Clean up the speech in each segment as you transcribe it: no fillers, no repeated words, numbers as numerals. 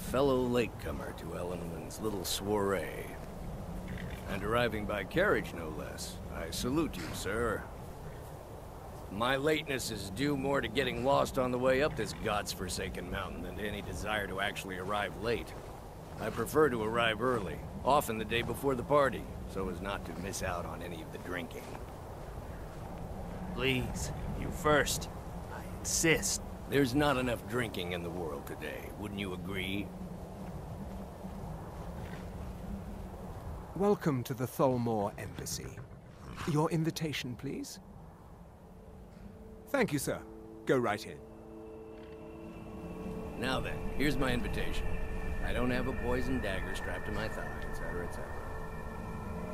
fellow latecomer to Ellenman's little soiree. And arriving by carriage, no less. I salute you, sir. My lateness is due more to getting lost on the way up this god's-forsaken mountain than to any desire to actually arrive late. I prefer to arrive early, often the day before the party, so as not to miss out on any of the drinking. Please, you first. I insist. There's not enough drinking in the world today, wouldn't you agree? Welcome to the Thalmor Embassy. Your invitation, please? Thank you, sir. Go right in. Now then, here's my invitation. I don't have a poison dagger strapped to my thigh, etc., etc.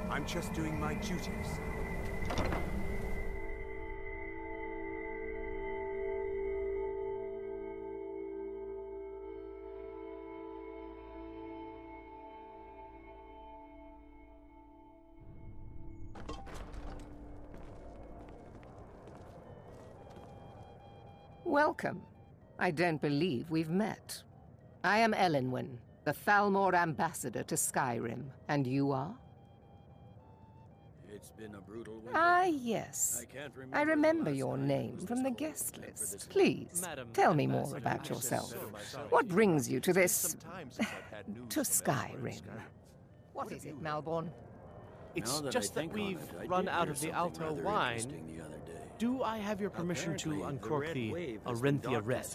I'm just doing my duties. Welcome. I don't believe we've met. I am Elenwen, the Thalmor ambassador to Skyrim, and you are? It's been a brutal winter. Ah, yes. I remember your name from the guest list. Please, tell me more about yourself. What brings you to this... to Skyrim? What is it, Malborn? It's just that we've run out of the Alto wine. Do I have your permission to uncork the Arinthia Red?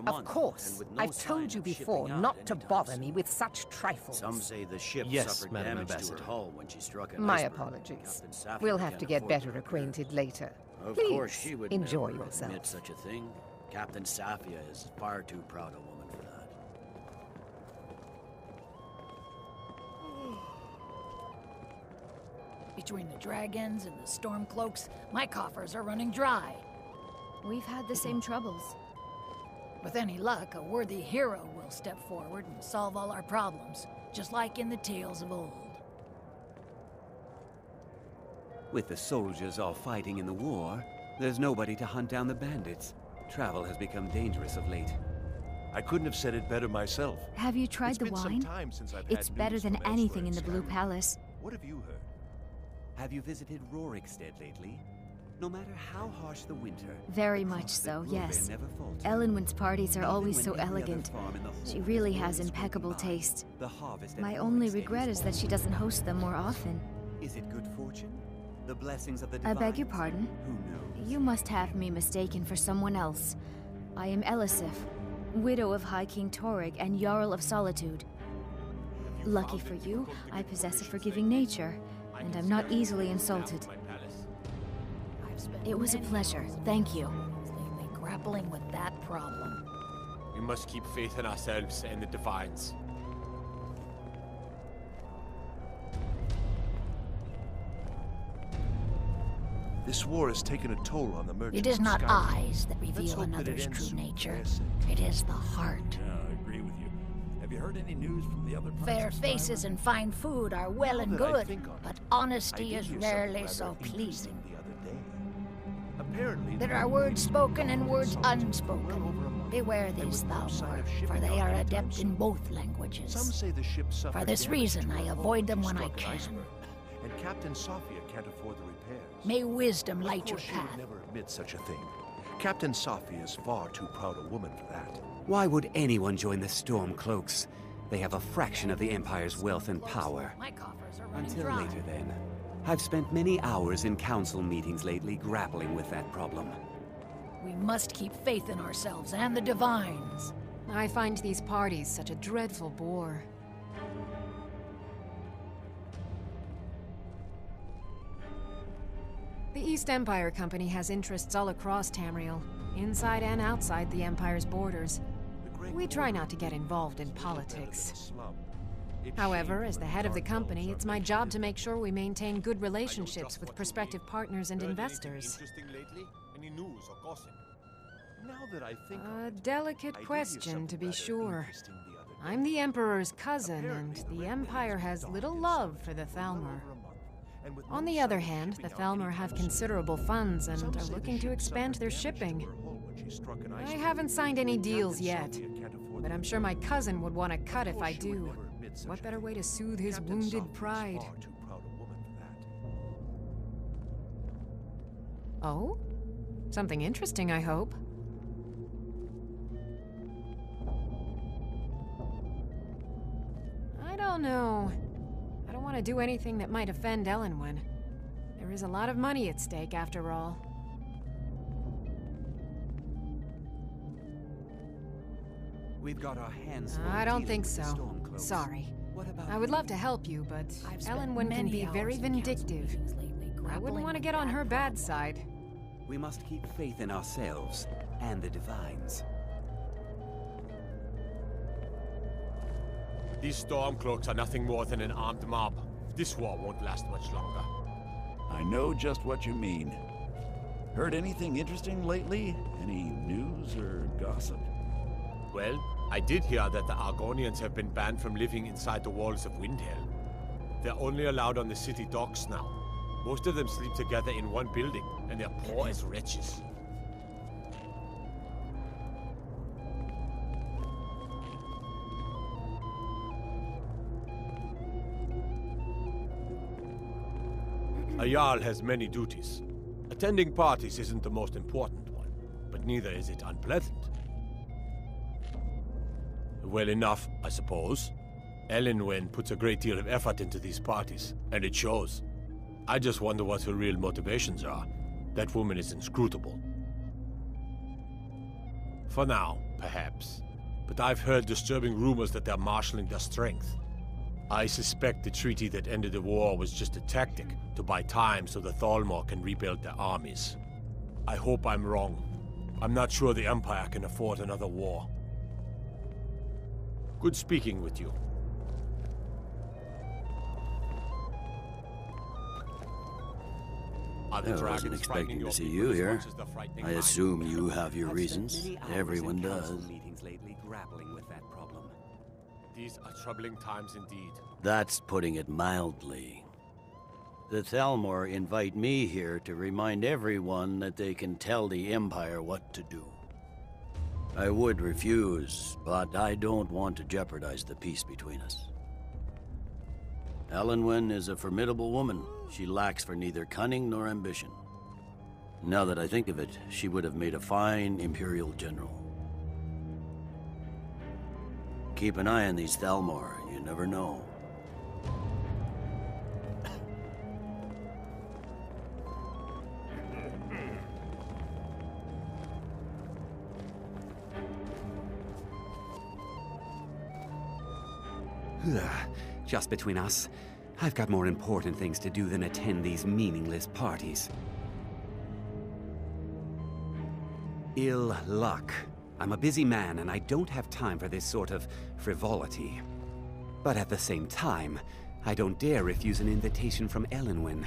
Of course. I've told you before not to bother me with such trifles. Some say the ship suffered Madam damage to Ambassador. her hull when she struck an My iceberg. apologies. Captain Safia We'll have can't to get afford better repair. acquainted later. Of Please, course, she would enjoy never yourself. admit such a thing. Captain Safia is far too proud a woman for that. Between the dragons and the stormcloaks, my coffers are running dry. We've had the same troubles. With any luck, a worthy hero will step forward and solve all our problems, just like in the tales of old. With the soldiers all fighting in the war, there's nobody to hunt down the bandits. Travel has become dangerous of late. I couldn't have said it better myself. Have you tried It's the been some wine? time since I've It's had better news than from anything in the elsewhere Blue Skyrim. Palace. What have you heard? Have you visited Rorikstead lately? No matter how harsh the winter... Very the much crops so, that grow yes. there never falter. Elenwen's parties are Even always when so every other elegant. farm in the whole She really world has is impeccable going by, taste. the harvest at My only Rorikstead regret is that she doesn't host them more often. Is it good fortune? The blessings of the I divine? beg your pardon? Who knows? You must have me mistaken for someone else. I am Elisif, widow of High King Torrig and Jarl of Solitude. Lucky for you, I possess a forgiving nature, and I'm not easily insulted. I've spent It was a many pleasure, hours thank you. lately grappling with that problem. We must keep faith in ourselves and the divines. This war has taken a toll on the merchants. It is of not Skyrim. eyes that Let's reveal hope that another's it ends true soon for nature. their sake. It is the heart. Yeah, I agree with you. Have you heard any news from the other parts Fair of faces Skyrim? and fine food are well Now and that I good, think on it, but I honesty did is hear rarely something so rather pleasing. interesting the other day. Apparently, There the are words spoken and words Solitude for well unspoken. over a month, Beware and these, with no sign Thalmor, of for shipping they out are anytime adept in soon. both languages. Some say the ship suffered For this damage reason, to her I hull avoid them she when I struck an can. iceberg, and Captain Safia can't afford the repairs. May wisdom light Of your course, she would path. never admit such a thing. Captain Safia is far too proud a woman for that. Why would anyone join the Stormcloaks? They have a fraction of the Empire's wealth and power. My coffers are running Until dry. later, then. I've spent many hours in council meetings lately grappling with that problem. We must keep faith in ourselves and the divines. I find these parties such a dreadful bore. The East Empire Company has interests all across Tamriel, inside and outside the Empire's borders. We try not to get involved in politics. However, as the head of the company, it's my job to make sure we maintain good relationships with prospective partners and investors. Any news or gossip? Now that I think of A it, delicate I did hear question, something to be rather sure. interesting the other day. I'm the Emperor's cousin, and Apparently, the Red Empire Men has docked little in love Solitude for the well Thalmor. over a month, and with On no the sign other of hand, the shipping out Thalmor anytime have soon. considerable funds and Some are say the looking to ship expand suffered their damage to shipping. her hull when she struck an I iceberg. haven't signed any deals Captain yet. Safia can't afford but I'm sure my cousin would want a cut if I do. What better way to soothe his wounded pride? Oh? Something interesting, I hope. I don't know. I don't want to do anything that might offend Elenwen. There is a lot of money at stake, after all. We've got our hands full. I don't think so. Sorry. I would love to help you, but Elenwen can be very vindictive. I wouldn't want to get on her bad side. We must keep faith in ourselves and the Divines. These Stormcloaks are nothing more than an armed mob. This war won't last much longer. I know just what you mean. Heard anything interesting lately? Any news or gossip? Well, I did hear that the Argonians have been banned from living inside the walls of Windhelm. They're only allowed on the city docks now. Most of them sleep together in one building, and they're poor as wretches. A Jarl has many duties. Attending parties isn't the most important one, but neither is it unpleasant. Well enough, I suppose. Elenwen puts a great deal of effort into these parties, and it shows. I just wonder what her real motivations are. That woman is inscrutable. For now, perhaps. But I've heard disturbing rumors that they're marshalling their strength. I suspect the treaty that ended the war was just a tactic to buy time so the Thalmor can rebuild their armies. I hope I'm wrong. I'm not sure the Empire can afford another war. Good speaking with you. I wasn't expecting to see you here. I assume you have your reasons. Everyone does. Meetings lately grappling with that problem. These are troubling times indeed. That's putting it mildly. The Thalmor invite me here to remind everyone that they can tell the Empire what to do. I would refuse, but I don't want to jeopardize the peace between us. Elenwen is a formidable woman. She lacks for neither cunning nor ambition. Now that I think of it, she would have made a fine Imperial general. Keep an eye on these Thalmor, you never know. Just between us, I've got more important things to do than attend these meaningless parties. Ill luck. I'm a busy man and I don't have time for this sort of frivolity. But at the same time, I don't dare refuse an invitation from Elenwen.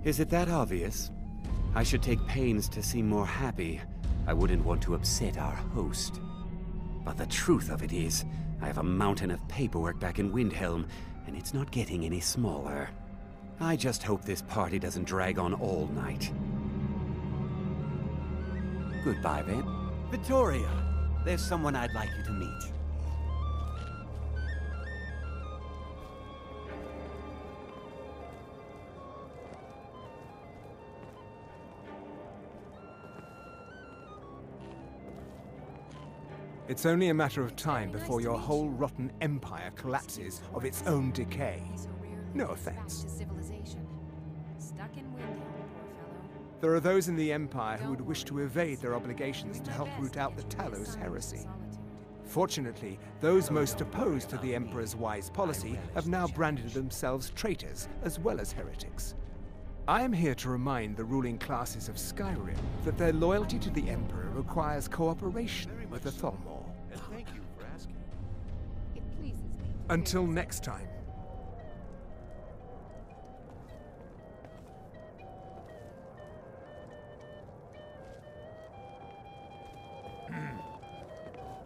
Is it that obvious? I should take pains to seem more happy. I wouldn't want to upset our host. But the truth of it is, I have a mountain of paperwork back in Windhelm, and it's not getting any smaller. I just hope this party doesn't drag on all night. Goodbye, then. Victoria, there's someone I'd like you to meet. It's only a matter of time before your whole rotten empire collapses of its own decay. No offense. There are those in the Empire who would wish to evade their obligations to help root out the Talos heresy. Fortunately, those most opposed to the Emperor's wise policy have now branded themselves traitors as well as heretics. I am here to remind the ruling classes of Skyrim that their loyalty to the Emperor requires cooperation with the Thalmor. Thank you for asking. Until next time.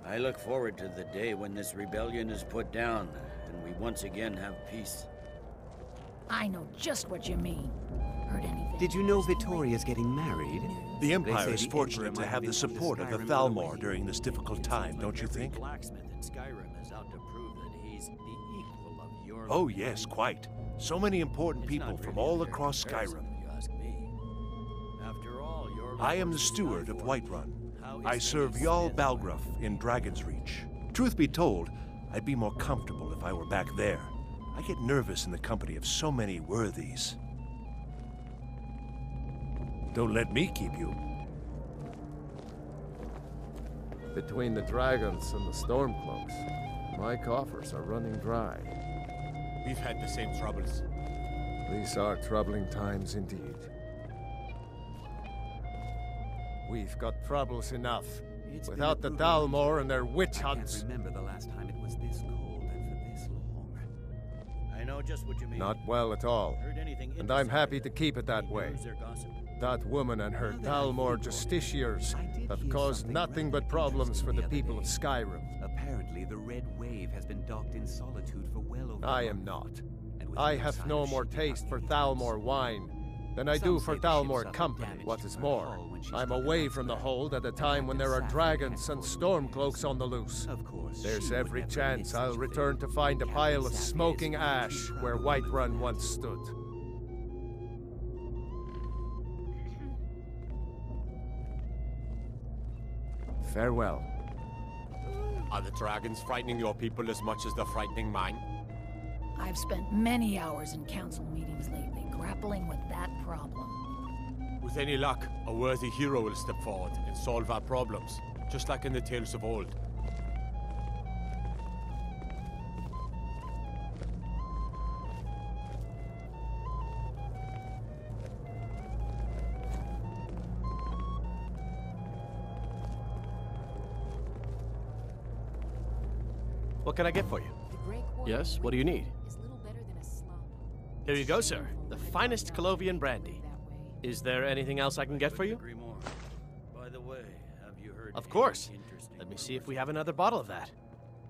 I look forward to the day when this rebellion is put down and we once again have peace. I know just what you mean. Heard anything? Did you know Vittoria's getting married? The Empire They is say the fortunate Emperor to have might the have been support of the Skyrim Thalmor during this difficult time, don't you think? Blacksmith in Skyrim is out to prove that he's the equal of your... Oh yes, quite. So many important people from all across Skyrim. After all, I am the steward of Whiterun. I serve Jarl Balgruuf in Dragon's Reach. Truth be told, I'd be more comfortable if I were back there. I get nervous in the company of so many worthies. Don't let me keep you. Between the dragons and the Stormcloaks, my coffers are running dry. We've had the same troubles. These are troubling times indeed. We've got troubles enough. Without the Thalmor and their witch hunts. I can't remember the last time it was this cold and for this long. I know just what you mean. Not well at all. And I'm happy to keep it that way. That woman and her Thalmor justiciars have caused nothing but problems for the people of Skyrim. Apparently the Red Wave has been docked in Solitude for well over I am not. I have no more taste for Thalmor wine than I do for Thalmor company. What is more, I'm away from the hold at a time when there are dragons and Stormcloaks on the loose. There's every chance I'll return to find a pile of smoking ash where Whiterun once stood. Farewell. Are the dragons frightening your people as much as they're frightening mine? I've spent many hours in council meetings lately, grappling with that problem. With any luck, a worthy hero will step forward and solve our problems, just like in the tales of old. What can I get for you? Yes, what do you need? Here you go, sir. The finest Colovian brandy. Is there anything else I can get for you? By the way, have you heard... Of course. Let me see if we have another bottle of that.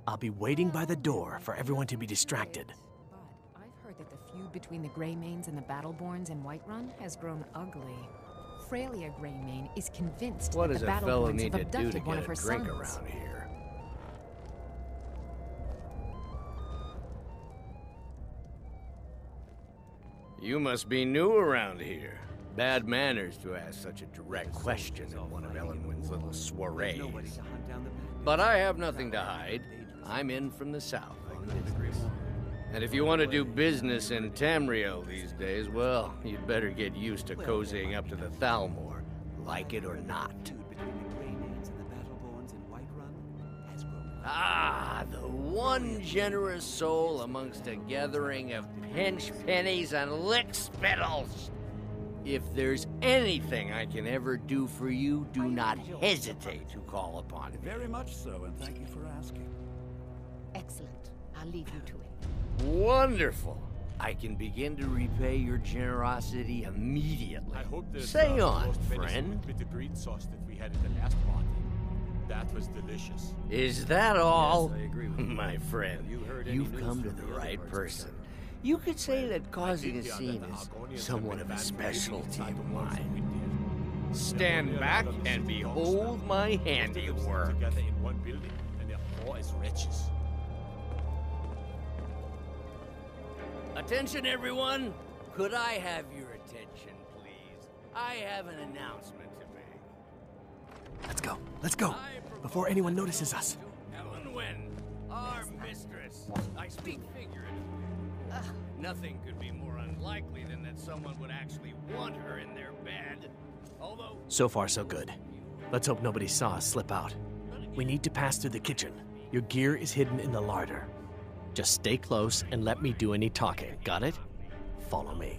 I'll be waiting by the door for everyone to be distracted. But I've heard that the feud between the Greymanes and the Battleborns in Whiterun has grown ugly. Freya Greymane is convinced What that does the a fellow Battleborns need have to do to abducted one get of her a drink sons. around here? You must be new around here. Bad manners to ask such a direct question in one of Elenwyn's little soirees. But I have nothing to hide. I'm in from the south on business. And if you want to do business in Tamriel these days, well, you'd better get used to cozying up to the Thalmor, like it or not. Ah, the one generous soul amongst a gathering of pinch pennies and lick spittles. If there's anything I can ever do for you, do not hesitate to call upon me. Very much so, and thank you for asking. Excellent. I'll leave you to it. Wonderful. I can begin to repay your generosity immediately. I hope there's Say on, roast venison friend. with bitter green sauce that we had at the last party. That was delicious. Is that all? Yes, I agree with you. My friend, Have you heard any you've news come to from the the other right parts person. concerned? You could say that causing a Idea that scene the is Argonians somewhat have of a been specialty abandoned of inside the walls mine. of Stand back and behold my handiwork. Together in one building, and they're poor as wretches. Attention, everyone! Could I have your attention, please? I have an announcement to make. Let's go. Let's go. Before anyone notices us. Elenwen, our mistress. I speak figuratively. Nothing could be more unlikely than that someone would actually want her in their bed. Although... So far, so good. Let's hope nobody saw us slip out. We need to pass through the kitchen. Your gear is hidden in the larder. Just stay close and let me do any talking. Got it? Follow me.